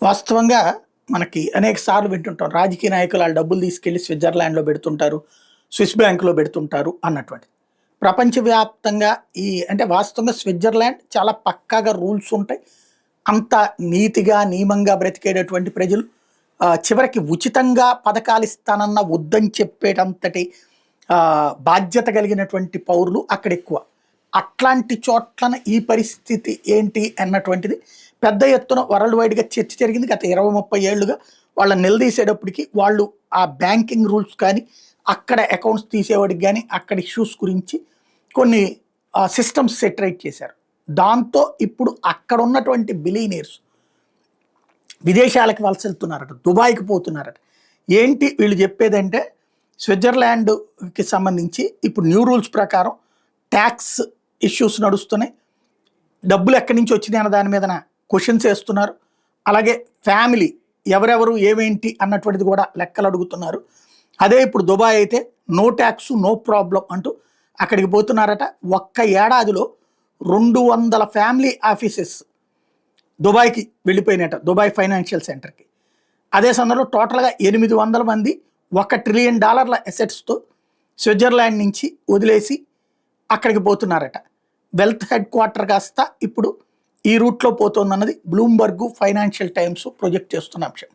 వాస్తవంగా మనకి అనేక సార్లు వింటుంటాం. రాజకీయ నాయకులు ఆళ్ళ డబ్బులు తీసుకెళ్ళి స్విట్జర్లాండ్‌లో పెడుతుంటారు. స్విస్ బ్యాంక్‌లో పెడుతుంటారు అన్నటువంటిది. ప్రపంచవ్యాప్తంగా అంటే వాస్తవంగా స్విట్జర్లాండ్ చాలా పక్కాగా రూల్స్ ఉంటాయి. అంత నీతిగా, నియమంగా బ్రతికేటటువంటి ప్రజలు. చివరికి ఉచితంగా పథకాలిస్తానన్నా వద్దని చెప్పేటంతటి బాధ్యత కలిగినటువంటి పౌరులు అక్కడెక్కువ. అట్లాంటి చోట్లన ఈ పరిస్థితి ఏంటి అన్నటువంటిది పెద్ద ఎత్తున వరల్డ్ వైడ్‌గా చర్చ జరిగింది. గత 20, 30 ఏళ్లుగా వాళ్ళని నిలదీసేటప్పటికి వాళ్ళు ఆ బ్యాంకింగ్ రూల్స్ కానీ, అక్కడ అకౌంట్స్ తీసేవాడికి గాని, అక్కడ ఇష్యూస్ గురించి కొన్ని సిస్టమ్స్ సెటరేట్ చేశారు. దాంతో ఇప్పుడు అక్కడున్నటువంటి బిలియనీర్స్ విదేశాలకు వలసెళ్తున్నారట. దుబాయ్‌కి పోతున్నారట. ఏంటి వీళ్ళు చెప్పేదంటే స్విట్జర్లాండ్‌కి సంబంధించి ఇప్పుడు న్యూ రూల్స్ ప్రకారం టాక్స్ ఇష్యూస్ నడుస్తున్నాయి. డబ్బులు ఎక్కడి నుంచి వచ్చినాయి అన్న దాని మీదన క్వెషన్స్ ఏస్తున్నారు. అలాగే ఫ్యామిలీ ఎవరెవరు ఏమేంటి అన్నటువంటిది కూడా లెక్కలు అడుగుతున్నారు. అదే ఇప్పుడు దుబాయ్ అయితే నో టాక్స్, నో ప్రాబ్లమ్ అంటూ అక్కడికి పోతున్నారట. ఒక్క ఏడాదిలో 200 ఫ్యామిలీ ఆఫీసెస్ దుబాయ్‌కి వెళ్ళిపోయినట. దుబాయ్ ఫైనాన్షియల్ సెంటర్‌కి. అదే సమయంలో టోటల్‌గా 800 మంది $1 ట్రిలియన్ అసెట్స్‌తో స్విట్జర్లాండ్ నుంచి వదిలేసి అక్కడికి పోతున్నారట. వెల్త్ హెడ్ క్వార్టర్ కాస్త ఇప్పుడు ఈ రూట్‌లో పోతోందన్నది బ్లూంబర్గ్, ఫైనాన్షియల్ టైమ్స్ ప్రొజెక్ట్ చేస్తున్న అంశం.